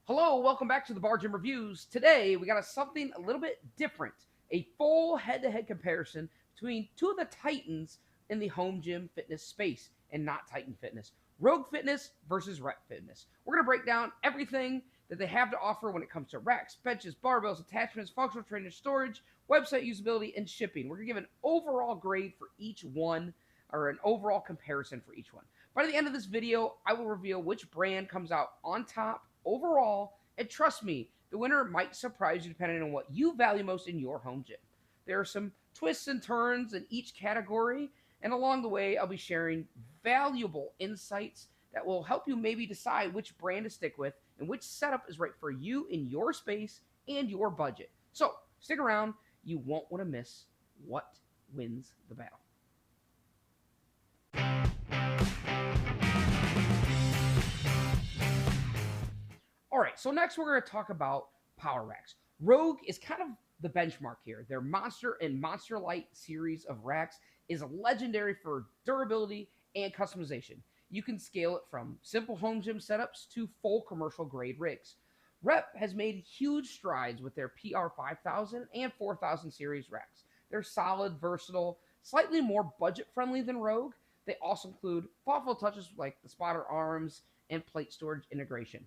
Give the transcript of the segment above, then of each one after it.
Hello, welcome back to the Bar Gym Reviews. Today we got something a little bit different, a full head-to-head comparison between two of the titans in the home gym fitness space, and not Titan Fitness. Rogue Fitness versus Rep Fitness. We're going to break down everything that they have to offer when it comes to racks, benches, barbells, attachments, functional training, storage, website usability, and shipping. We're going to give an overall grade for each one, or an overall comparison for each one. By the end of this video, I will reveal which brand comes out on top overall, and trust me, the winner might surprise you depending on what you value most in your home gym. There are some twists and turns in each category, and along the way, I'll be sharing valuable insights that will help you maybe decide which brand to stick with and which setup is right for you in your space and your budget. So stick around, you won't want to miss what wins the battle. All right, so next we're going to talk about power racks. Rogue is kind of the benchmark here. Their Monster and Monster Light series of racks is legendary for durability and customization. You can scale it from simple home gym setups to full commercial grade rigs. Rep has made huge strides with their PR 5000 and 4000 series racks. They're solid, versatile, slightly more budget friendly than Rogue. They also include thoughtful touches like the spotter arms and plate storage integration.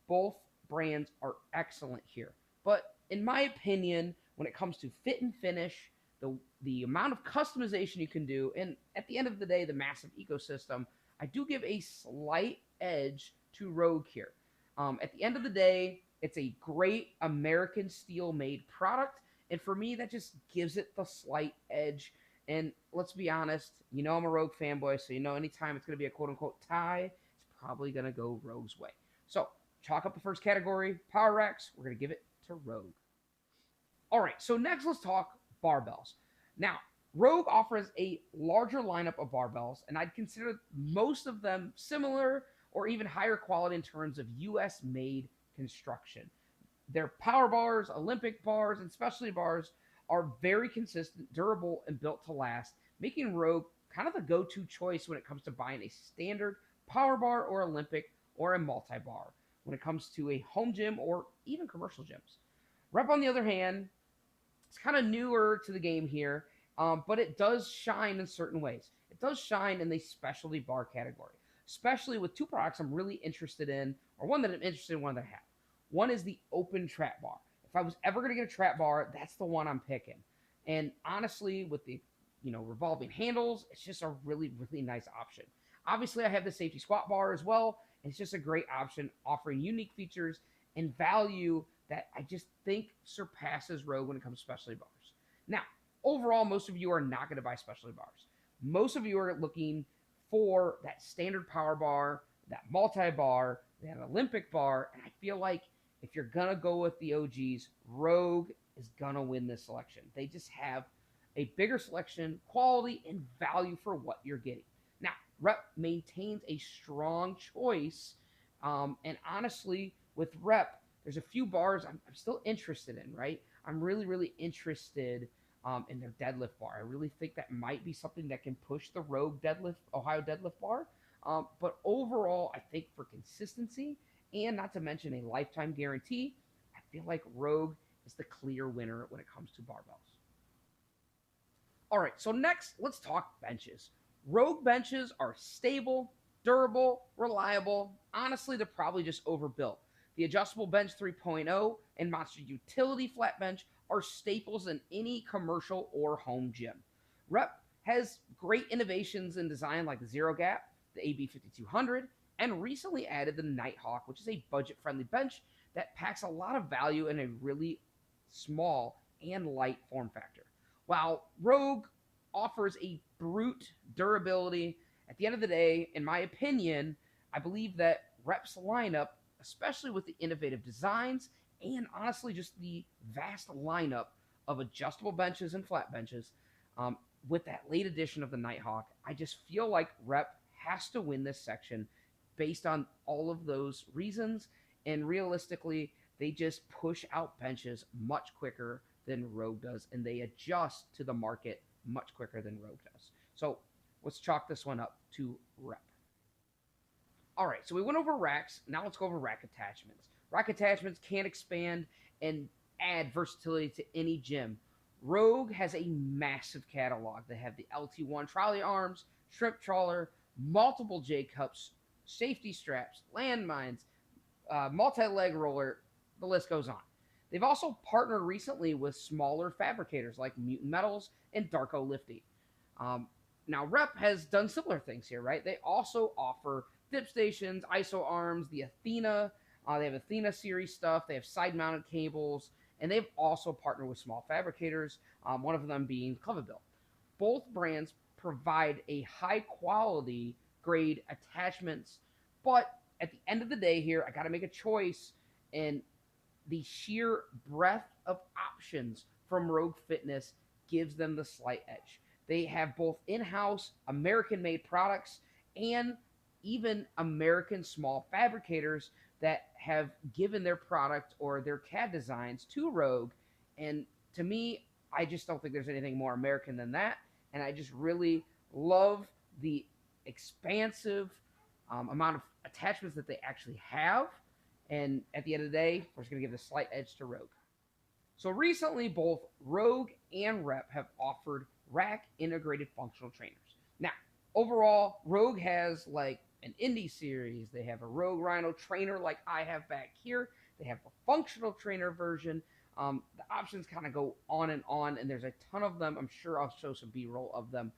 Both brands are excellent here. But in my opinion, when it comes to fit and finish, the amount of customization you can do, and at the end of the day, the massive ecosystem, I do give a slight edge to Rogue here. At the end of the day, it's a great American steel-made product, and for me, that just gives it the slight edge. And let's be honest, you know I'm a Rogue fanboy, so you know anytime it's going to be a quote-unquote tie, it's probably going to go Rogue's way. So chalk up the first category, power racks. We're going to give it to Rogue. All right, so next let's talk barbells. Now, Rogue offers a larger lineup of barbells, and I'd consider most of them similar or even higher quality in terms of US-made construction. Their power bars, Olympic bars, and specialty bars are very consistent, durable, and built to last, making Rogue kind of the go-to choice when it comes to buying a standard power bar or Olympic or a multi-bar when it comes to a home gym or even commercial gyms. Rep, on the other hand, it's kind of newer to the game here, but it does shine in certain ways. It does shine in the specialty bar category, especially with two products I'm really interested in, or one that I'm interested in, one that I have. One is the open trap bar. If I was ever going to get a trap bar, that's the one I'm picking. And honestly, with the revolving handles, it's just a really, really nice option. Obviously, I have the safety squat bar as well. It's just a great option, offering unique features and value that I just think surpasses Rogue when it comes to specialty bars. Now, overall, most of you are not going to buy specialty bars. Most of you are looking for that standard power bar, that multi-bar, that Olympic bar, and I feel like if you're going to go with the OGs, Rogue is going to win this selection. They just have a bigger selection, quality, and value for what you're getting. Now, Rep maintains a strong choice, and honestly, with Rep, there's a few bars I'm still interested in, right? I'm really, really interested in their deadlift bar. I really think that might be something that can push the Rogue deadlift, Ohio deadlift bar. But overall, I think for consistency and not to mention a lifetime guarantee, I feel like Rogue is the clear winner when it comes to barbells. All right, so next, let's talk benches. Rogue benches are stable, durable, reliable. Honestly, they're probably just overbuilt. The Adjustable Bench 3.0 and Monster Utility Flat Bench are staples in any commercial or home gym. Rep has great innovations in design like the Zero Gap, the AB5200, and recently added the Nighthawk, which is a budget-friendly bench that packs a lot of value in a really small and light form factor. While Rogue offers a brute durability, at the end of the day, in my opinion, I believe that Rep's lineup, especially with the innovative designs and honestly just the vast lineup of adjustable benches and flat benches, with that late edition of the Nighthawk, I just feel like Rep has to win this section based on all of those reasons. And realistically, they just push out benches much quicker than Rogue does, and they adjust to the market much quicker than Rogue does. So let's chalk this one up to Rep. All right, so we went over racks. Now let's go over rack attachments. Rack attachments can expand and add versatility to any gym. Rogue has a massive catalog. They have the LT1 trolley arms, shrimp trawler, multiple J cups, safety straps, landmines, multi-leg roller. The list goes on. They've also partnered recently with smaller fabricators like Mutant Metals and Darko Lifty. Um, Now, Rep has done similar things here, right? They also offer dip stations, ISO arms, the Athena. They have Athena series stuff. They have side-mounted cables, and they've also partnered with small fabricators. One of them being Cleverbill. Both brands provide a high-quality grade attachments, but at the end of the day, here I got to make a choice, and the sheer breadth of options from Rogue Fitness gives them the slight edge. They have both in-house American-made products and even American small fabricators that have given their product or their CAD designs to Rogue. And to me, I just don't think there's anything more American than that. And I just really love the expansive amount of attachments that they actually have. And at the end of the day, we're just going to give the slight edge to Rogue. So recently, both Rogue and Rep have offered rack integrated functional trainers. Now, overall, Rogue has like an indie series. They have a Rogue Rhino trainer like I have back here. They have a functional trainer version. The options kind of go on, and there's a ton of them. I'm sure I'll show some B-roll of them.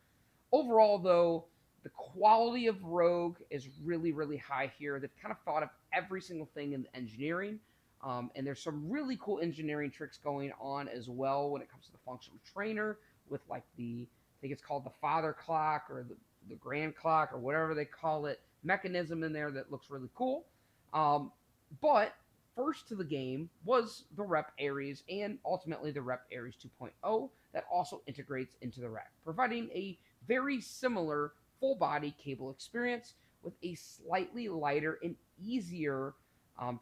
Overall, though, the quality of Rogue is really, really high here. They've kind of thought of every single thing in the engineering. And there's some really cool engineering tricks going on as well when it comes to the functional trainer with like I think it's called the father clock or the grand clock or whatever they call it, mechanism in there that looks really cool. But first to the game was the Rep Aries and ultimately the Rep Aries 2.0 that also integrates into the rack, providing a very similar full body cable experience with a slightly lighter and easier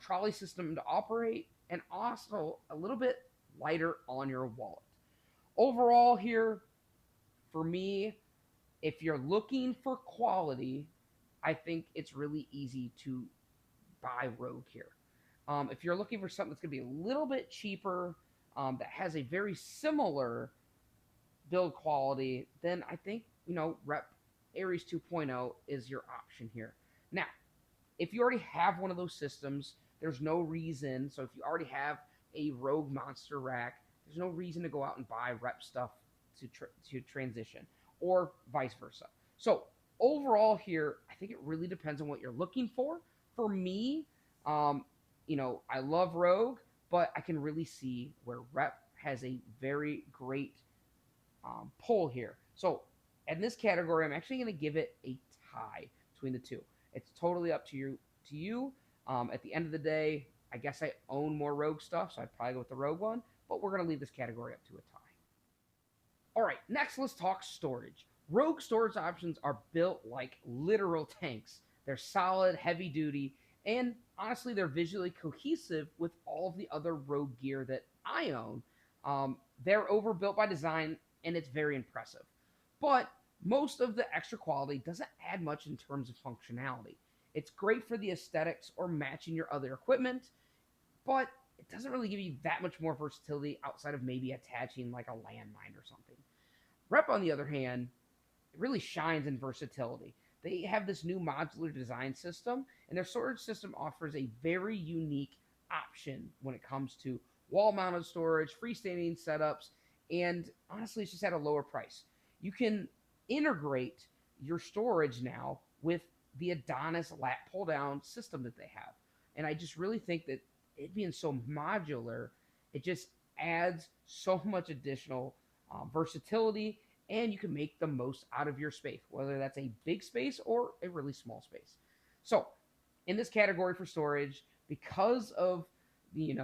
trolley system to operate, and also a little bit lighter on your wallet. Overall here, for me, if you're looking for quality, I think it's really easy to buy Rogue here. If you're looking for something that's going to be a little bit cheaper, that has a very similar build quality, then I think, Rep Aries 2.0 is your option here. Now, if you already have one of those systems, there's no reason. So if you already have a Rogue Monster rack, there's no reason to go out and buy Rep stuff to transition, or vice versa. So overall here, I think it really depends on what you're looking for. For me, I love Rogue, but I can really see where Rep has a very great pull here. So in this category, I'm actually going to give it a tie between the two. It's totally up to you. At the end of the day, I guess I own more Rogue stuff, so I'd probably go with the Rogue one, but we're going to leave this category up to a tie. All right, next let's talk storage. Rogue storage options are built like literal tanks. They're solid, heavy duty, and honestly, they're visually cohesive with all of the other Rogue gear that I own. They're overbuilt by design, and it's very impressive. But most of the extra quality doesn't add much in terms of functionality. It's great for the aesthetics or matching your other equipment, but it doesn't really give you that much more versatility outside of maybe attaching like a landmine or something. Rep, on the other hand, it really shines in versatility. They have this new modular design system, and their storage system offers a very unique option when it comes to wall-mounted storage, freestanding setups, and honestly, it's just at a lower price. You can integrate your storage now with the Adonis lat pull-down system that they have. And I just really think that it being so modular, it just adds so much additional versatility, and you can make the most out of your space, whether that's a big space or a really small space. So in this category for storage, because of the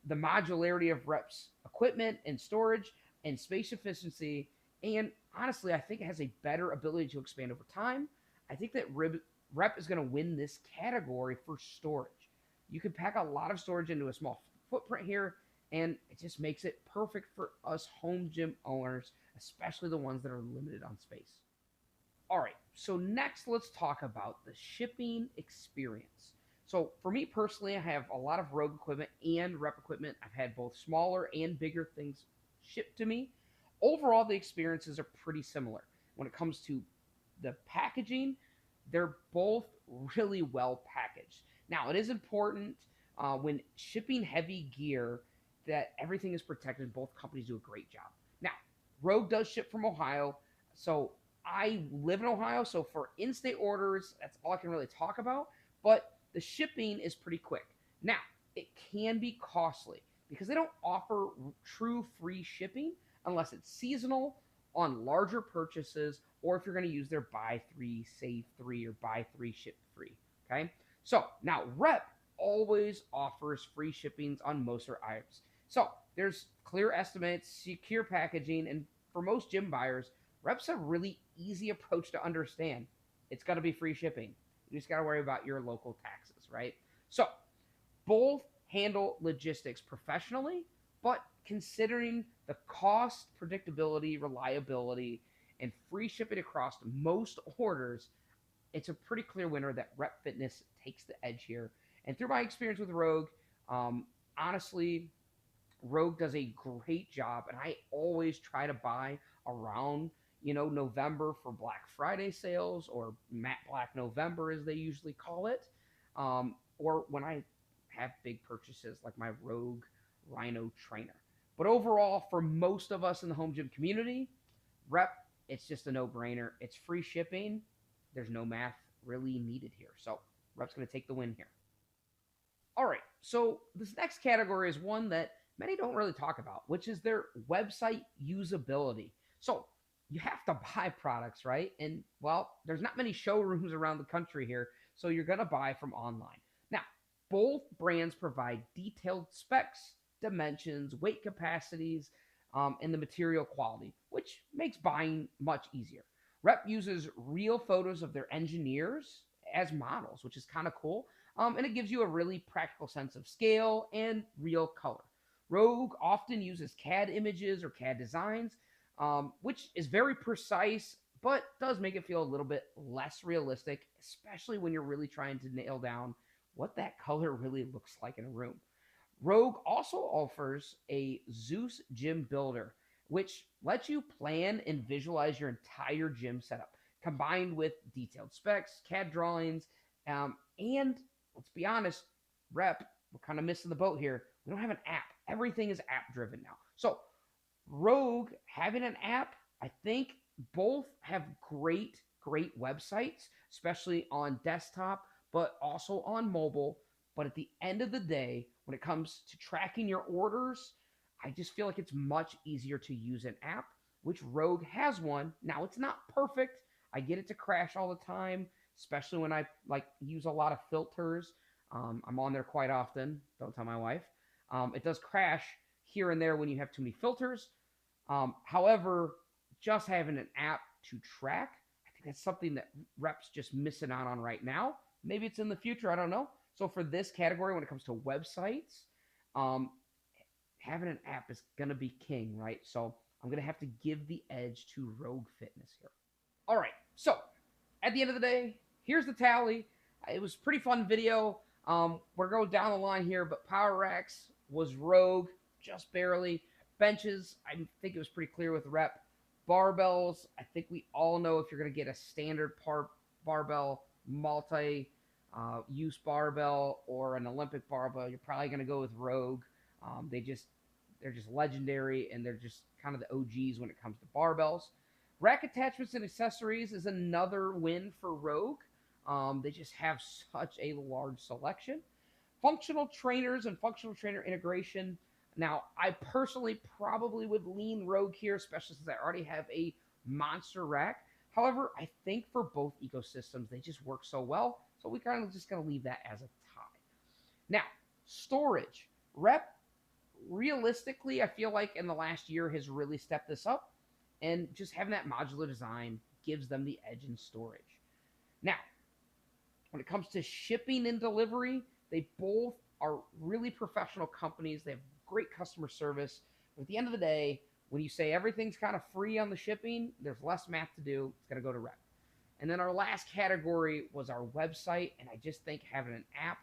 modularity of Rep's equipment and storage and space efficiency, and honestly, I think it has a better ability to expand over time, I think that Rep is going to win this category for storage. You can pack a lot of storage into a small footprint here, and it just makes it perfect for us home gym owners, especially the ones that are limited on space. All right, so next let's talk about the shipping experience. So for me personally, I have a lot of Rogue equipment and Rep equipment. I've had both smaller and bigger things shipped to me. Overall, the experiences are pretty similar. When it comes to the packaging, they're both really well packaged. Now, it is important when shipping heavy gear that everything is protected. Both companies do a great job. Now, Rogue does ship from Ohio, so I live in Ohio, so for in-state orders, that's all I can really talk about. But the shipping is pretty quick. Now, it can be costly because they don't offer true free shipping unless it's seasonal on larger purchases or if you're going to use their buy three, save three, or buy three, ship free. Okay. So now Rep always offers free shippings on most of their items. So there's clear estimates, secure packaging, and for most gym buyers, Rep's a really easy approach to understand. It's going to be free shipping. You just got to worry about your local taxes, right? So both handle logistics professionally, but considering the cost, predictability, reliability, and free shipping across most orders, it's a pretty clear winner that Rep Fitness takes the edge here. And through my experience with Rogue, honestly, Rogue does a great job, and I always try to buy around November for Black Friday sales or Matte Black November as they usually call it, or when I have big purchases like my Rogue Rhino trainer. But overall, for most of us in the home gym community, Rep, it's just a no-brainer. It's free shipping. There's no math really needed here. So Rep's going to take the win here. All right, so this next category is one that many don't really talk about, which is their website usability. So you have to buy products, right? And well, there's not many showrooms around the country here, so you're going to buy from online. Now, both brands provide detailed specs, dimensions, weight capacities, and the material quality, which makes buying much easier. Rep uses real photos of their engineers as models, which is kind of cool. And it gives you a really practical sense of scale and real color. Rogue often uses CAD images or CAD designs, which is very precise, but does make it feel a little bit less realistic, especially when you're really trying to nail down what that color really looks like in a room. Rogue also offers a Zeus Gym Builder, which lets you plan and visualize your entire gym setup, combined with detailed specs, CAD drawings, and let's be honest, Rep, we're kind of missing the boat here. We don't have an app. Everything is app driven now. So Rogue having an app, I think both have great websites, especially on desktop, but also on mobile. But at the end of the day, when it comes to tracking your orders, I just feel like it's much easier to use an app, which Rogue has one. Now, it's not perfect. I get it to crash all the time, especially when I use a lot of filters. I'm on there quite often. Don't tell my wife. It does crash here and there when you have too many filters. However, just having an app to track, I think that's something that Rep's just missing out on right now. Maybe it's in the future. I don't know. So for this category, when it comes to websites, having an app is going to be king, right? So I'm going to have to give the edge to Rogue Fitness here. All right. So at the end of the day, here's the tally. It was a pretty fun video. We're going down the line here, but Power Racks was Rogue, just barely. Benches, I think it was pretty clear with Rep. Barbells, I think we all know if you're going to get a standard barbell, multi-use barbell, or an Olympic barbell, you're probably going to go with Rogue. They're just legendary, and they're just kind of the OGs when it comes to barbells. Rack attachments and accessories is another win for Rogue. They just have such a large selection. Functional trainers and functional trainer integration. Now, I personally probably would lean Rogue here, especially since I already have a monster rack. However, I think for both ecosystems, they just work so well. So we kind of just going to leave that as a tie. Now, storage. Rep, realistically, I feel like in the last year has really stepped this up. And just having that modular design gives them the edge in storage. Now, when it comes to shipping and delivery, they both are really professional companies. They have great customer service. But at the end of the day, when you say everything's kind of free on the shipping, there's less math to do. It's going to go to Rep. And then our last category was our website. And I just think having an app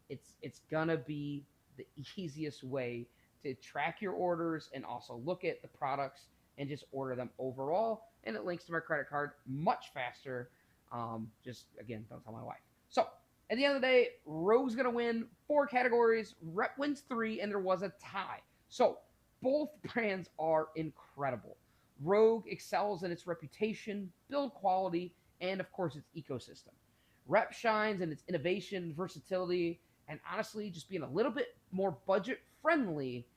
It's gonna be the easiest way to track your orders and also look at the products and just order them overall. And it links to my credit card much faster. Just again, don't tell my wife. So at the end of the day, Rogue's gonna win 4 categories. Rep wins 3, and there was a tie. So both brands are incredible. Rogue excels in its reputation, build quality, and of course its ecosystem. Rep shines in its innovation, versatility, and honestly just being a little bit more budget friendly,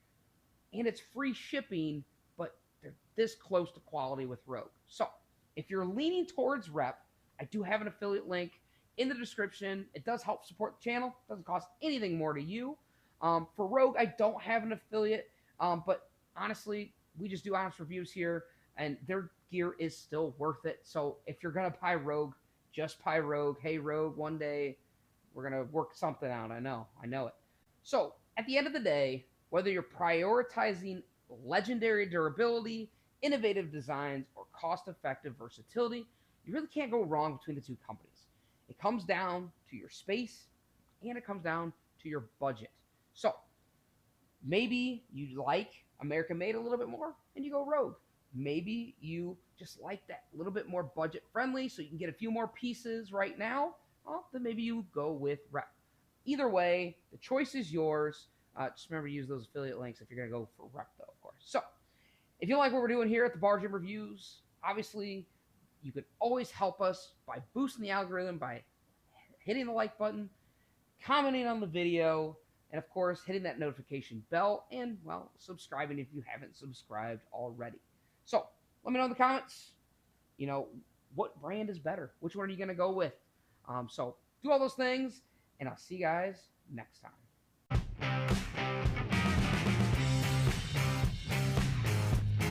and it's free shipping, but they're this close to quality with Rogue. So if you're leaning towards Rep, I do have an affiliate link in the description. It does help support the channel. It doesn't cost anything more to you. For Rogue, I don't have an affiliate, but honestly, we just do honest reviews here, and their gear is still worth it. So if you're going to buy Rogue, just buy Rogue. Hey, Rogue, one day we're going to work something out. I know it. So at the end of the day, whether you're prioritizing legendary durability, innovative designs, or cost-effective versatility, you really can't go wrong between the two companies. It comes down to your space, and it comes down to your budget. So maybe you like American made a little bit more, and you go Rogue. Maybe you just like that little bit more budget friendly, so you can get a few more pieces right now. Well, then maybe you go with Rep. Either way, the choice is yours. Just remember to use those affiliate links if you're going to go for Rep, though, of course. So if you like what we're doing here at the Bar Gym Reviews, obviously you can always help us by boosting the algorithm, by hitting the like button, commenting on the video, and of course hitting that notification bell, and well, subscribing if you haven't subscribed already. So let me know in the comments, what brand is better? Which one are you going to go with? So do all those things, and I'll see you guys next time.